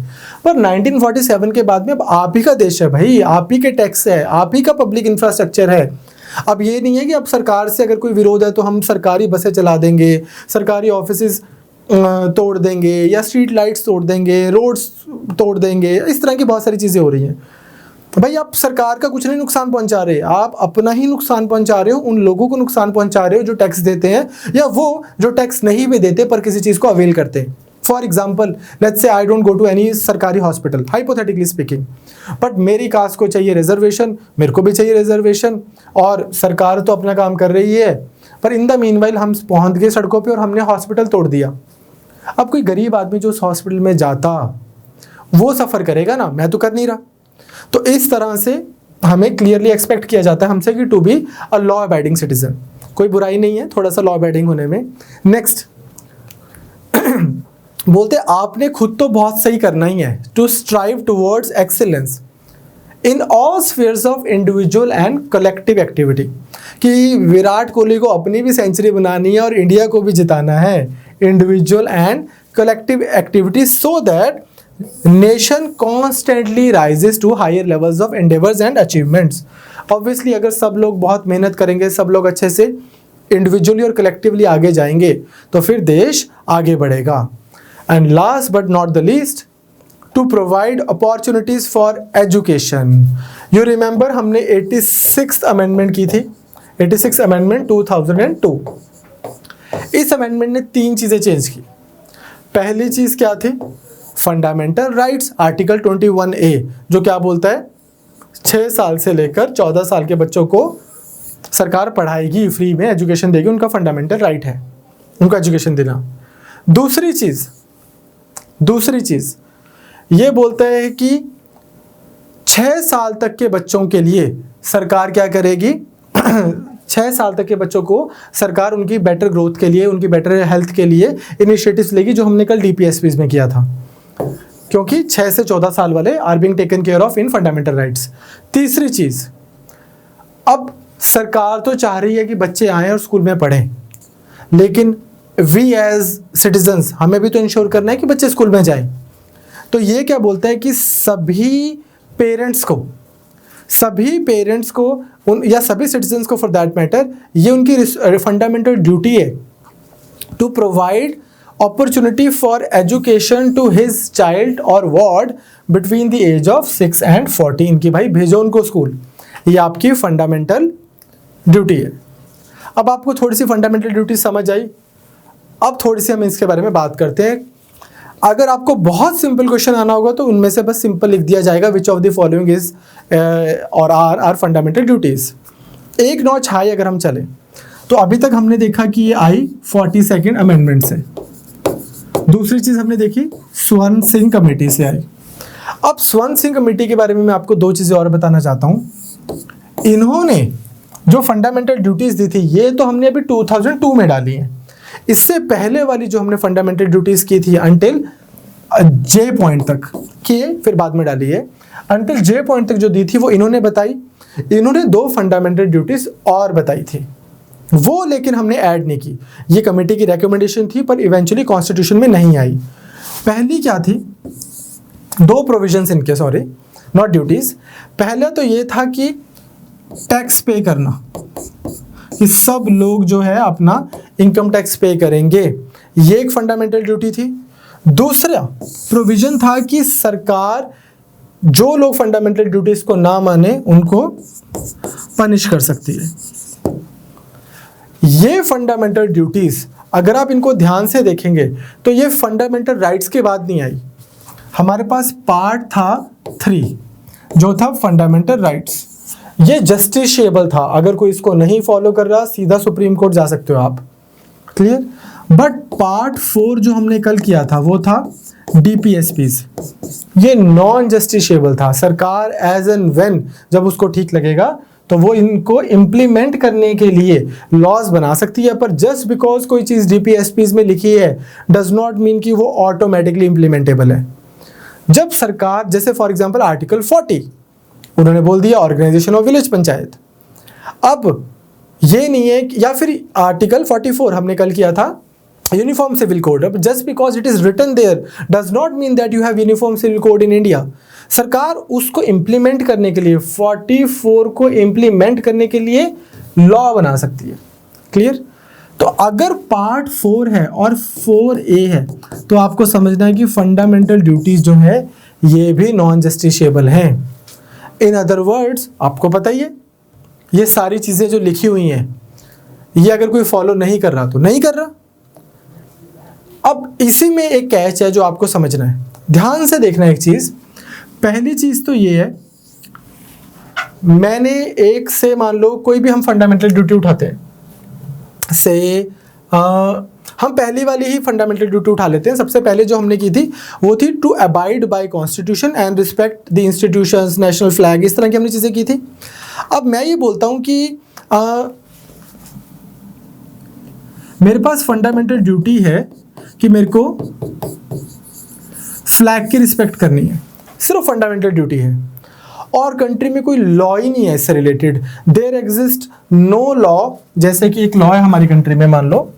पर 1947 के बाद में अब आप ही का देश है भाई, आप ही के टैक्स है, आप ही का पब्लिक इंफ्रास्ट्रक्चर है। अब ये नहीं है कि अब सरकार से अगर कोई विरोध है तो हम सरकारी बसें चला देंगे, सरकारी ऑफिसेज तोड़ देंगे, या स्ट्रीट लाइट्स तोड़ देंगे, रोड्स तोड़ देंगे, इस तरह की बहुत सारी चीज़ें हो रही हैं। भाई आप सरकार का कुछ नहीं नुकसान पहुंचा रहे, आप अपना ही नुकसान पहुंचा रहे हो, उन लोगों को नुकसान पहुंचा रहे हो जो टैक्स देते हैं या वो जो टैक्स नहीं भी देते पर किसी चीज को अवेल करते हैं। For example let's say I don't go to any सरकारी हॉस्पिटल, हाइपोथेटिकली स्पीकिंग, बट मेरी कास्ट को चाहिए रिजर्वेशन, मेरे को भी चाहिए रिजर्वेशन, और सरकार तो अपना काम कर रही है, पर इन द मीनवाइल हम पहुंच गए सड़कों पे और हमने हॉस्पिटल तोड़ दिया। अब कोई गरीब आदमी जो उस हॉस्पिटल में जाता वो सफ़र करेगा ना, मैं तो कर नहीं रहा। तो इस तरह से हमें क्लियरली एक्सपेक्ट किया जाता है हमसे कि to be a law abiding citizen. कोई बुराई नहीं है थोड़ा सा लॉ अबाइडिंग होने में। नेक्स्ट बोलते आपने खुद तो बहुत सही करना ही है, to strive towards excellence in all spheres of individual and collective activity, कि विराट कोहली को अपनी भी सेंचुरी बनानी है और इंडिया को भी जिताना है, individual and collective activity, so that nation constantly rises to higher levels of endeavours and achievements. Obviously अगर सब लोग बहुत मेहनत करेंगे, सब लोग अच्छे से इंडिविजुअली और कलेक्टिवली आगे जाएंगे तो फिर देश आगे बढ़ेगा। And last but not the least, to provide opportunities for education. You remember हमने 86th अमेंडमेंट की थी, 86th अमेंडमेंट 2002। इस अमेंडमेंट ने 3 चीज़ें चेंज की। पहली चीज़ क्या थी? फंडामेंटल राइट्स, आर्टिकल 21A, जो क्या बोलता है 6 साल से लेकर 14 साल के बच्चों को सरकार पढ़ाएगी, फ्री में एजुकेशन देगी, उनका फंडामेंटल राइट है उनका एजुकेशन देना। दूसरी चीज़ ये बोलता है कि 6 साल तक के बच्चों के लिए सरकार क्या करेगी 6 साल तक के बच्चों को सरकार उनकी बेटर ग्रोथ के लिए, उनकी बेटर हेल्थ के लिए इनिशिएटिव्स लेगी, जो हमने कल DPSPs में किया था, क्योंकि 6 से 14 साल वाले are being taken care of in fundamental rights. तीसरी चीज़, अब सरकार तो चाह रही है कि बच्चे आएँ और स्कूल में पढ़ें, लेकिन वी एज सिटीजन्स हमें भी तो इंश्योर करना है कि बच्चे स्कूल में जाएं। तो ये क्या बोलता है कि सभी पेरेंट्स को या सभी सिटीजन्स को फॉर दैट मैटर, ये उनकी फंडामेंटल ड्यूटी है to provide opportunity for education to his child और ward between the age of 6 and 14, कि भाई भेजो उनको स्कूल, ये आपकी फंडामेंटल ड्यूटी है। अब आपको थोड़ी सी फंडामेंटल ड्यूटी समझ आई, अब थोड़ी सी हम इसके बारे में बात करते हैं। अगर आपको बहुत सिंपल क्वेश्चन आना होगा तो उनमें से बस सिंपल लिख दिया जाएगा which of the following is और आर फंडामेंटल ड्यूटीज। एक नॉच हाई अगर हम चले तो अभी तक हमने देखा कि ये आई 42nd अमेंडमेंट से। दूसरी चीज हमने देखी स्वर्ण सिंह कमेटी से आई। अब स्वर्ण सिंह कमेटी के बारे में मैं आपको 2 चीजें और बताना चाहता हूं। इन्होंने जो फंडामेंटल ड्यूटीज दी थी ये तो हमने अभी 2002 में डाली है। इससे पहले वाली जो हमने फंडामेंटल ड्यूटीज की थी अंटिल J पॉइंट तक की, फिर बाद में डाली है, अंटिल J पॉइंट तक जो दी थी वो इन्होंने बताई। इन्होंने 2 फंडामेंटल ड्यूटीज और बताई थी, वो लेकिन हमने ऐड नहीं की। ये कमेटी की रिकमेंडेशन थी पर इवेंचुअली कॉन्स्टिट्यूशन में नहीं आई। पहली क्या थी? 2 प्रोविजंस इनके, सॉरी नॉट ड्यूटीज। पहला तो ये था कि टैक्स पे करना, कि सब लोग जो है अपना इनकम टैक्स पे करेंगे, ये एक फंडामेंटल ड्यूटी थी। दूसरा प्रोविजन था कि सरकार जो लोग फंडामेंटल ड्यूटीज को ना माने उनको पनिश कर सकती है। ये फंडामेंटल ड्यूटीज अगर आप इनको ध्यान से देखेंगे तो ये फंडामेंटल राइट्स के बाद नहीं आई। हमारे पास पार्ट था 3 जो था फंडामेंटल राइट्स, ये जस्टिसेबल था, अगर कोई इसको नहीं फॉलो कर रहा सीधा सुप्रीम कोर्ट जा सकते हो आप, क्लियर। बट पार्ट 4 जो हमने कल किया था वो था DPSPs, ये नॉन जस्टिसेबल था। सरकार एज एंड व्हेन जब उसको ठीक लगेगा तो वो इनको इम्प्लीमेंट करने के लिए लॉज बना सकती है, पर जस्ट बिकॉज कोई चीज़ DPSPs में लिखी है डज नॉट मीन कि वो ऑटोमेटिकली इम्प्लीमेंटेबल है। जब सरकार, जैसे फॉर एग्जांपल आर्टिकल 40 उन्होंने बोल दिया ऑर्गेनाइजेशन ऑफ विलेज पंचायत, अब ये नहीं है, या फिर आर्टिकल 44 हमने कल किया था यूनिफॉर्म सिविल कोड, अब just because it is written there does not mean that you have uniform civil code in India. सरकार उसको इम्प्लीमेंट करने के लिए 44 को इम्प्लीमेंट करने के लिए लॉ बना सकती है, क्लियर। तो अगर पार्ट 4 है और 4A है तो आपको समझना है कि फंडामेंटल ड्यूटीज जो है ये भी नॉन जस्टिसेबल हैं। इन अदर वर्ड्स, आपको पता ही है ये सारी चीज़ें जो लिखी हुई हैं, ये अगर कोई फॉलो नहीं कर रहा तो नहीं कर रहा। अब इसी में एक कैच है जो आपको समझना है, ध्यान से देखना एक चीज़। पहली चीज़ तो ये है, मैंने एक से मान लो कोई भी हम फंडामेंटल ड्यूटी उठाते हैं, से हम पहली वाली ही फंडामेंटल ड्यूटी उठा लेते हैं। सबसे पहले जो हमने की थी वो थी to abide by constitution and respect the institutions, national flag, इस तरह की हमने चीज़ें की थी। अब मैं ये बोलता हूँ कि मेरे पास फंडामेंटल ड्यूटी है कि मेरे को फ्लैग की रिस्पेक्ट करनी है, सिर्फ फंडामेंटल ड्यूटी है, और कंट्री में कोई लॉ ही नहीं है इससे related. There exist no law, जैसे कि एक लॉ है हमारी कंट्री में, मान लो,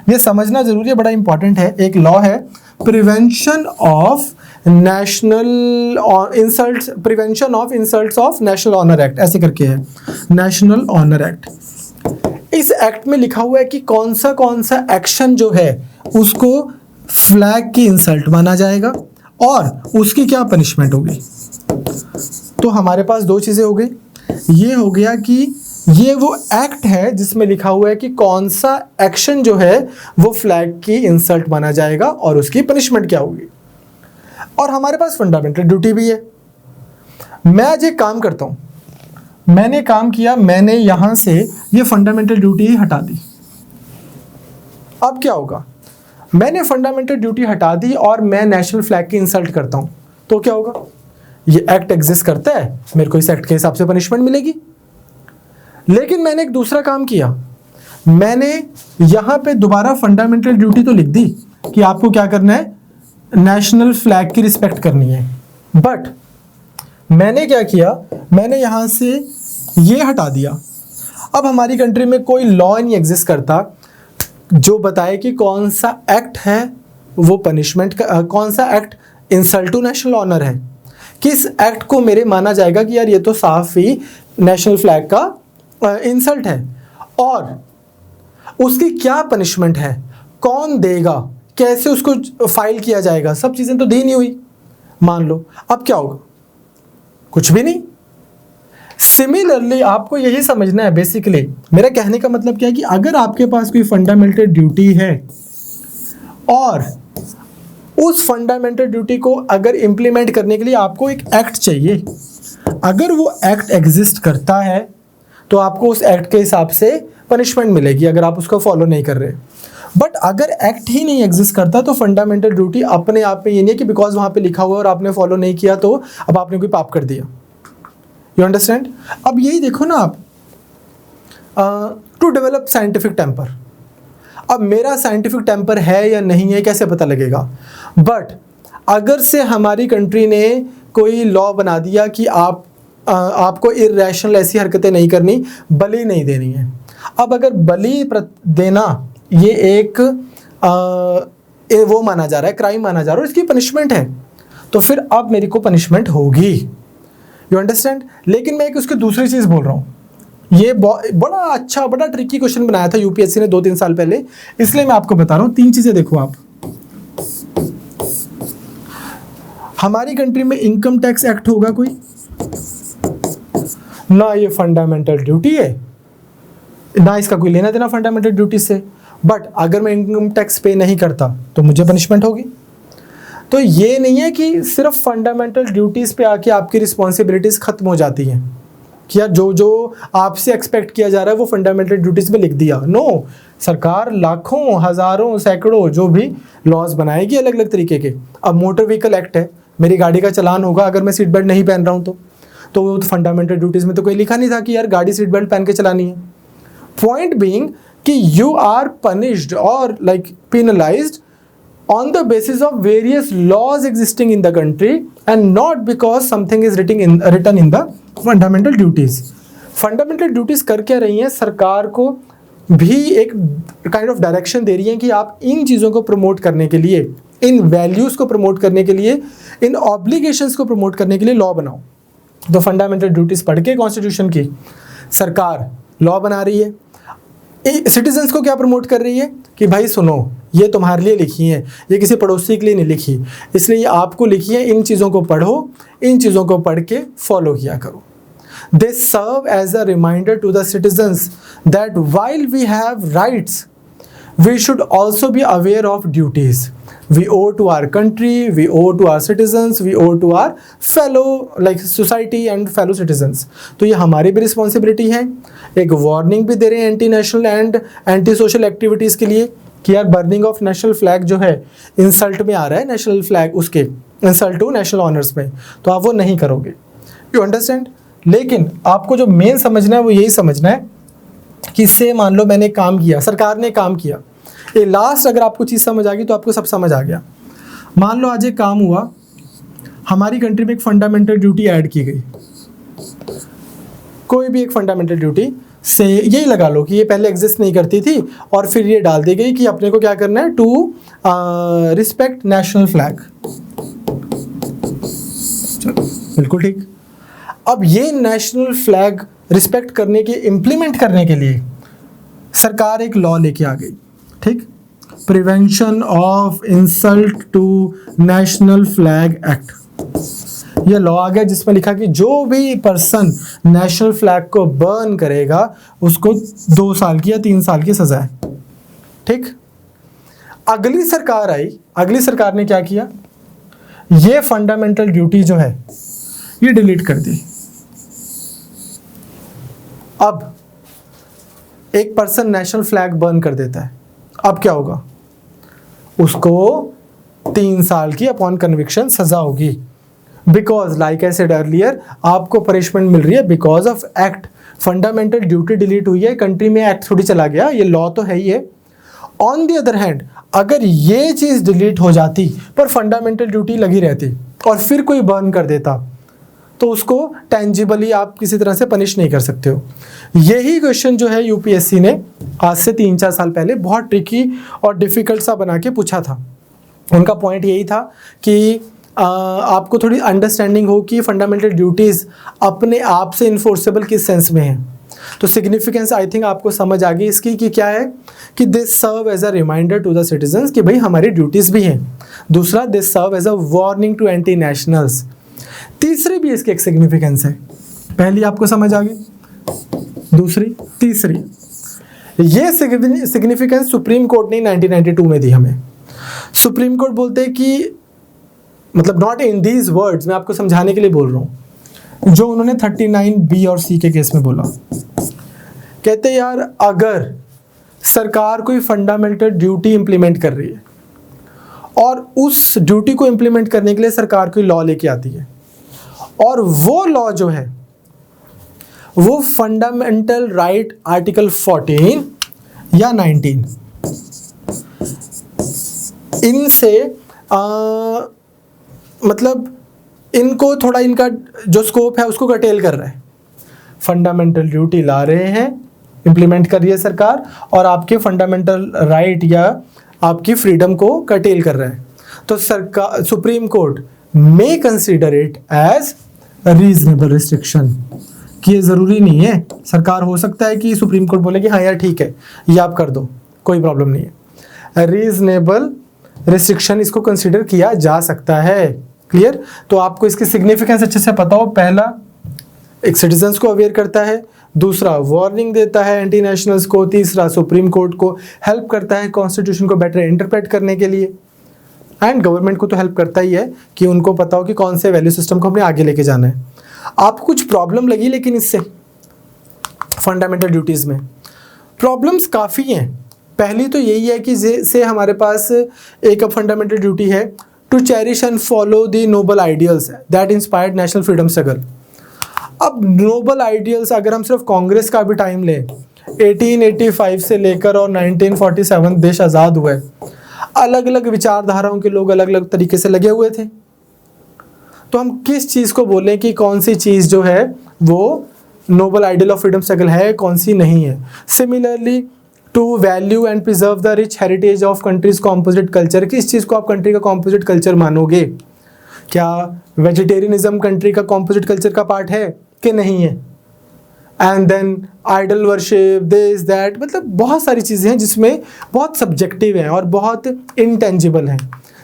ये समझना जरूरी है, बड़ा इंपॉर्टेंट है। एक लॉ है prevention of national insults, prevention of insults of national honour act, ऐसे करके है, नेशनल ऑनर एक्ट। इस एक्ट में लिखा हुआ है कि कौन सा एक्शन जो है उसको फ्लैग की इंसल्ट माना जाएगा और उसकी क्या पनिशमेंट होगी। तो हमारे पास दो चीज़ें हो गई, ये हो गया कि ये वो एक्ट है जिसमें लिखा हुआ है कि कौन सा एक्शन जो है वो फ्लैग की इंसल्ट माना जाएगा और उसकी पनिशमेंट क्या होगी, और हमारे पास फंडामेंटल ड्यूटी भी है। मैं आज एक काम करता हूँ, मैंने काम किया, मैंने यहां से ये फंडामेंटल ड्यूटी ही हटा दी। अब क्या होगा, मैंने फंडामेंटल ड्यूटी हटा दी और मैं नेशनल फ्लैग की इंसल्ट करता हूं, तो क्या होगा, ये एक्ट एग्जिस्ट करता है, मेरे को इस एक्ट के हिसाब से पनिशमेंट मिलेगी। लेकिन मैंने एक दूसरा काम किया, मैंने यहां पे दोबारा फंडामेंटल ड्यूटी तो लिख दी कि आपको क्या करना है, नेशनल फ्लैग की रिस्पेक्ट करनी है, बट मैंने क्या किया, मैंने यहां से ये हटा दिया। अब हमारी कंट्री में कोई लॉ नहीं एग्जिस्ट करता जो बताए कि कौन सा एक्ट है वो पनिशमेंट का, कौन सा act insult to national honour है, किस एक्ट को मेरे माना जाएगा कि यार ये तो साफ ही नेशनल फ्लैग का इंसल्ट है, और उसकी क्या पनिशमेंट है, कौन देगा, कैसे उसको फाइल किया जाएगा, सब चीज़ें तो दी नहीं हुई मान लो। अब क्या होगा, कुछ भी नहीं। सिमिलरली आपको यही समझना है, बेसिकली मेरा कहने का मतलब क्या है कि अगर आपके पास कोई फंडामेंटल ड्यूटी है और उस फंडामेंटल ड्यूटी को अगर इंप्लीमेंट करने के लिए आपको एक एक्ट चाहिए, अगर वो एक्ट एग्जिस्ट करता है तो आपको उस एक्ट के हिसाब से पनिशमेंट मिलेगी अगर आप उसको फॉलो नहीं कर रहे। बट अगर एक्ट ही नहीं एग्जिस्ट करता तो फंडामेंटल ड्यूटी अपने आप में ये नहीं है कि बिकॉज वहां पे लिखा हुआ है और आपने फॉलो नहीं किया तो अब आपने कोई पाप कर दिया। You understand. अब यही देखो ना आप, टू डेवलप साइंटिफिक टेम्पर, अब मेरा साइंटिफिक टेम्पर है या नहीं है कैसे पता लगेगा, बट अगर से हमारी कंट्री ने कोई लॉ बना दिया कि आपको इर्रेशनल ऐसी हरकतें नहीं करनी, बलि नहीं देनी है। अब अगर बलि देना ये एक वो माना जा रहा है, क्राइम माना जा रहा है, इसकी पनिशमेंट है, तो फिर अब मेरे को पनिशमेंट होगी। You understand. लेकिन मैं एक उसकी दूसरी चीज़ बोल रहा हूँ, ये बड़ा अच्छा बड़ा ट्रिकी क्वेश्चन बनाया था यूपीएससी ने 2-3 साल पहले, इसलिए मैं आपको बता रहा हूँ। 3 चीज़ें देखो आप, हमारी कंट्री में इनकम टैक्स एक्ट होगा कोई ना, ये फंडामेंटल ड्यूटी है ना, इसका कोई लेना देना फंडामेंटल ड्यूटी से, बट अगर मैं इनकम टैक्स पे नहीं करता तो मुझे पनिशमेंट होगी। तो ये नहीं है कि सिर्फ फंडामेंटल ड्यूटीज़ पे आके आपकी रिस्पॉन्सिबिलिटीज़ खत्म हो जाती हैं कि यार जो आपसे एक्सपेक्ट किया जा रहा है वो फंडामेंटल ड्यूटीज़ में लिख दिया। नो, सरकार लाखों हज़ारों सैकड़ों जो भी लॉज बनाएगी अलग अलग तरीके के। अब मोटर व्हीकल एक्ट है, मेरी गाड़ी का चलान होगा अगर मैं सीट बेल्ट नहीं पहन रहा हूँ तो वो फंडामेंटल ड्यूटीज़ में तो कोई लिखा नहीं था कि यार गाड़ी सीट बेल्ट पहन के चलानी है। पॉइंट बीइंग कि यू आर पनिश्ड और like penalised on the basis of various laws existing in the country and not because something is written in the fundamental duties. Fundamental duties कर क्या रही हैं, सरकार को भी एक kind of direction दे रही हैं कि आप इन चीज़ों को प्रमोट करने के लिए, इन वैल्यूज़ को प्रमोट करने के लिए, इन ऑब्लिगेशंस को प्रमोट करने के लिए लॉ बनाओ। तो फंडामेंटल ड्यूटीज़ पढ़ के कॉन्स्टिट्यूशन की सरकार लॉ बना रही है, सिटीजन्स को क्या प्रमोट कर रही है कि भाई सुनो, ये तुम्हारे लिए लिखी है, ये किसी पड़ोसी के लिए नहीं लिखी, इसलिए ये आपको लिखी है, इन चीज़ों को पढ़ो, इन चीज़ों को पढ़ के फॉलो किया करो। They serve as a reminder to the citizens that while we have rights, we should also be aware of duties. We owe to our country, we owe to our citizens, we owe to our fellow like society and fellow citizens. तो ये हमारी भी रिस्पॉन्सिबिलिटी है. एक वार्निंग भी दे रहे हैं anti national and anti social activities के लिए कि यार बर्निंग ऑफ नेशनल फ्लैग जो है इंसल्ट में आ रहा है, नेशनल फ्लैग उसके इंसल्ट टू नेशनल ऑनर्स में, तो आप वो नहीं करोगे. You understand. लेकिन आपको जो मेन समझना है वो यही समझना है कि इससे मान लो मैंने काम किया, सरकार ने काम किया, ये लास्ट अगर आपको चीज़ समझ आ गई तो आपको सब समझ आ गया. मान लो आज एक काम हुआ, हमारी कंट्री में एक फंडामेंटल ड्यूटी ऐड की गई, कोई भी एक फंडामेंटल ड्यूटी से यही लगा लो कि ये पहले एग्जिस्ट नहीं करती थी और फिर ये डाल दी गई कि अपने को क्या करना है, टू रिस्पेक्ट नेशनल फ्लैग. चलो बिल्कुल ठीक. अब ये नेशनल फ्लैग रिस्पेक्ट करने के, इम्प्लीमेंट करने के लिए सरकार एक लॉ लेके आ गई. ठीक, prevention of insult to national flag act. ये लॉ आ गया जिसमें लिखा कि जो भी पर्सन नेशनल फ्लैग को बर्न करेगा उसको 2 साल की या 3 साल की सजा है. ठीक, अगली सरकार आई, अगली सरकार ने क्या किया, ये फंडामेंटल ड्यूटी जो है ये डिलीट कर दी. अब एक पर्सन नेशनल फ्लैग बर्न कर देता है, अब क्या होगा, उसको 3 साल की अपॉन कन्विक्शन सजा होगी. Because like I said earlier, आपको पनिशमेंट मिल रही है because of act. Fundamental duty delete हुई है, कंट्री में एक्ट थोड़ी चला गया, ये लॉ तो है ही है. ऑन द अदर हैंड अगर ये चीज़ डिलीट हो जाती पर फंडामेंटल ड्यूटी लगी रहती और फिर कोई बर्न कर देता तो उसको टेंजिबली आप किसी तरह से पनिश नहीं कर सकते हो. यही क्वेश्चन जो है यूपीएससी ने आज से 3-4 साल पहले बहुत ट्रिकी और डिफ़िकल्ट सा बना के पूछा था. उनका पॉइंट यही था कि आपको थोड़ी अंडरस्टैंडिंग हो कि फंडामेंटल ड्यूटीज़ अपने आप से इन्फोर्सेबल किस सेंस में हैं. तो सिग्निफिकेंस आई थिंक आपको समझ आ गई इसकी कि क्या है कि this serve as a reminder to the citizens कि भाई हमारी ड्यूटीज़ भी हैं. दूसरा, this serve as a warning to anti nationals. तीसरी भी इसकी एक सिग्निफिकेंस है. पहली आपको समझ आ गई, दूसरी, तीसरी. ये सिग्निफिकेंस सुप्रीम कोर्ट ने 1992 में दी हमें. सुप्रीम कोर्ट बोलते हैं कि मतलब नॉट इन दीज वर्ड्स, मैं आपको समझाने के लिए बोल रहा हूँ, जो उन्होंने 39B और C के केस में बोला. कहते यार अगर सरकार कोई फंडामेंटल ड्यूटी इंप्लीमेंट कर रही है और उस ड्यूटी को इंप्लीमेंट करने के लिए सरकार कोई लॉ लेके आती है और वो लॉ जो है वो फंडामेंटल राइट आर्टिकल 14 या 19 इनसे मतलब इनको थोड़ा इनका जो स्कोप है उसको कर्टेल कर रहा है. फंडामेंटल ड्यूटी ला रहे हैं, इंप्लीमेंट कर रही है सरकार और आपके फंडामेंटल राइट या आपकी फ्रीडम को कर्टेल कर रहा है. तो सरकार, supreme court may consider it as reasonable restriction. कि ये ज़रूरी नहीं है, सरकार हो सकता है कि सुप्रीम कोर्ट बोले कि हाँ यार ठीक है ये आप कर दो, कोई प्रॉब्लम नहीं है. रीजनेबल रिस्ट्रिक्शन इसको कंसीडर किया जा सकता है. क्लियर. तो आपको इसकी सिग्निफिकेंस अच्छे से पता हो. पहला, एक सिटीजन्स को अवेयर करता है. दूसरा, वार्निंग देता है एंटी नेशनल्स को. तीसरा, सुप्रीम कोर्ट को हेल्प करता है कॉन्स्टिट्यूशन को बेटर इंटरप्रेट करने के लिए. एंड गवर्नमेंट को तो हेल्प करता ही है कि उनको पता हो कि कौन से वैल्यू सिस्टम को हमने आगे लेके जाना है. आपको कुछ प्रॉब्लम लगी लेकिन इससे फंडामेंटल ड्यूटीज़ में प्रॉब्लम्स काफ़ी हैं. पहली तो यही है कि से हमारे पास एक फंडामेंटल ड्यूटी है to cherish and follow the noble ideals that inspired national freedom struggle. अब नोबल आइडियल्स अगर हम सिर्फ कांग्रेस का भी टाइम लें, 1885 से लेकर और 1947 देश आज़ाद हुआ है, अलग अलग विचारधाराओं के लोग अलग अलग तरीके से लगे हुए थे. तो हम किस चीज़ को बोलें कि कौन सी चीज़ जो है वो noble ideal of freedom struggle है, कौन सी नहीं है. Similarly to value and preserve the rich heritage of country's composite culture. किस चीज़ को आप कंट्री का कॉम्पोजिट कल्चर मानोगे? क्या वेजिटेरियनिज्म कंट्री का कॉम्पोजिट कल्चर का पार्ट है कि नहीं है? And then idol worship, this that, मतलब बहुत सारी चीज़ें हैं जिसमें बहुत सब्जेक्टिव हैं और बहुत इंटेंजिबल हैं.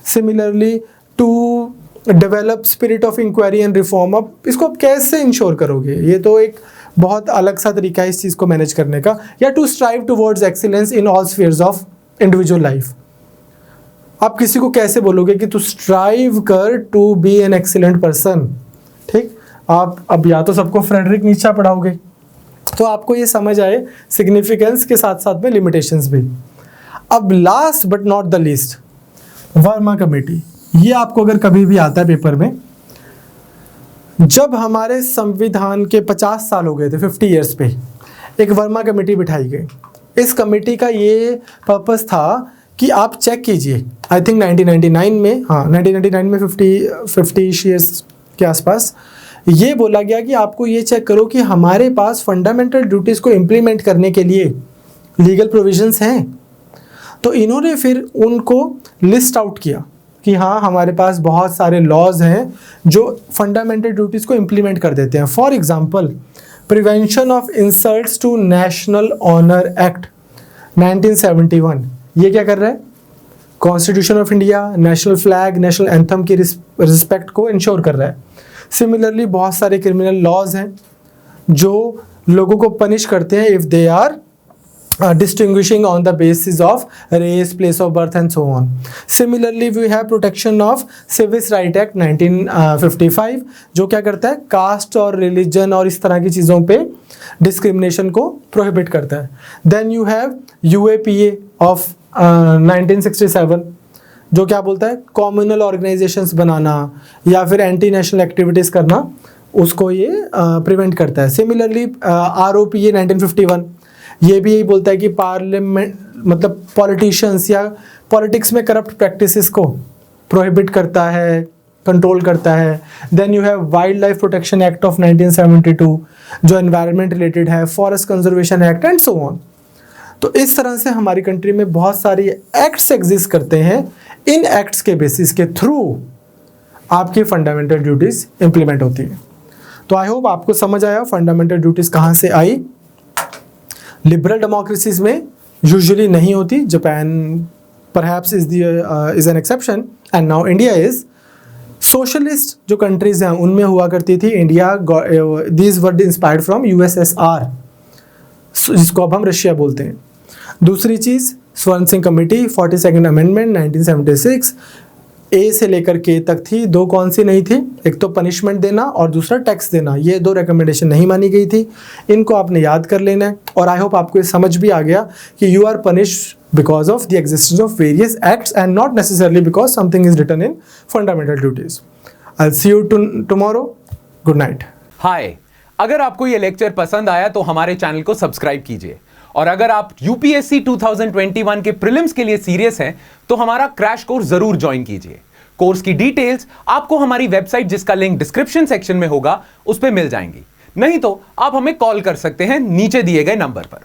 Similarly to develop spirit of inquiry and reform. अब इसको आप कैसे इंश्योर करोगे, ये तो एक बहुत अलग सा तरीका है इस चीज़ को मैनेज करने का। या to strive towards excellence in all spheres of individual life. आप किसी को कैसे बोलोगे कि तू स्ट्राइव कर to be an excellent person, ठीक। आप अब या तो सबको फ्रेडरिक नीचा पढ़ाओगे, तो आपको ये समझ आए सिग्निफिकेंस के साथ साथ में लिमिटेशंस भी। अब last but not the least, Verma committee. ये आपको अगर कभी भी आता है पेपर में, जब हमारे संविधान के 50 साल हो गए थे, 50 ईयर्स पे, एक वर्मा कमेटी बिठाई गई। इस कमेटी का ये पर्पस था कि आप चेक कीजिए, आई थिंक 1999 में, हाँ 1999 में 50 ईयर्स के आसपास ये बोला गया कि आपको ये चेक करो कि हमारे पास फंडामेंटल ड्यूटीज़ को इम्प्लीमेंट करने के लिए लीगल प्रोविजंस हैं। तो इन्होंने फिर उनको लिस्ट आउट किया कि हाँ हमारे पास बहुत सारे लॉज हैं जो फंडामेंटल ड्यूटीज़ को इम्प्लीमेंट कर देते हैं। For example, prevention of insults to national honour act 1971, ये क्या कर रहा है, constitution of India, national flag, national anthem की रिस्पेक्ट को इंश्योर कर रहा है। सिमिलरली बहुत सारे क्रिमिनल लॉज हैं जो लोगों को पनिश करते हैं if they are distinguishing on the basis of race, place of birth and so on. Similarly, we have protection of Civics Right Act 1955 जो क्या करता है, कास्ट और रिलीजन और इस तरह की चीज़ों पे डिस्क्रिमिनेशन को प्रोहिबिट करता है। Then you have UAPA of 1967 जो क्या बोलता है, कॉम्युनल ऑर्गेनाइजेशंस बनाना या फिर एंटी नेशनल एक्टिविटीज़ करना, उसको ये प्रिवेंट करता है। सिमिलरली ROPA 1951 ये भी यही बोलता है कि पार्लियामेंट मतलब पॉलिटिशियंस या पॉलिटिक्स में करप्ट प्रैक्टिसेस को प्रोहिबिट करता है, कंट्रोल करता है। Then you have wildlife protection act of 1972 जो एनवायरनमेंट रिलेटेड है, forest conservation act and so on. तो इस तरह से हमारी कंट्री में बहुत सारी एक्ट्स एग्जिस्ट करते हैं। इन एक्ट्स के बेसिस के थ्रू आपकी फंडामेंटल ड्यूटीज इंप्लीमेंट होती है। तो आई होप आपको समझ आया फंडामेंटल ड्यूटीज कहाँ से आई। लिबरल डेमोक्रेसीज में यूजुअली नहीं होती, Japan perhaps is an exception and now India is. Socialist जो कंट्रीज हैं उनमें हुआ करती थी, India these were inspired from USSR जिसको अब हम रशिया बोलते हैं। दूसरी चीज़, स्वर्ण सिंह कमेटी 42nd अमेंडमेंट 1976 ए से लेकर के तक थी। दो कौन सी नहीं थी, एक तो पनिशमेंट देना और दूसरा टैक्स देना, ये दो रिकमेंडेशन नहीं मानी गई थी। इनको आपने याद कर लेना है और आई होप आपको ये समझ भी आ गया कि you are punished because of the existence of various acts and not necessarily because something is written in fundamental duties. I see you tomorrow. Good night. Hi, अगर आपको ये लेक्चर पसंद आया तो हमारे चैनल को सब्सक्राइब कीजिए, और अगर आप UPSC 2021 के प्रीलिम्स के लिए सीरियस हैं तो हमारा क्रैश कोर्स जरूर ज्वाइन कीजिए। कोर्स की डिटेल्स आपको हमारी वेबसाइट जिसका लिंक डिस्क्रिप्शन सेक्शन में होगा उस पर मिल जाएंगी, नहीं तो आप हमें कॉल कर सकते हैं नीचे दिए गए नंबर पर।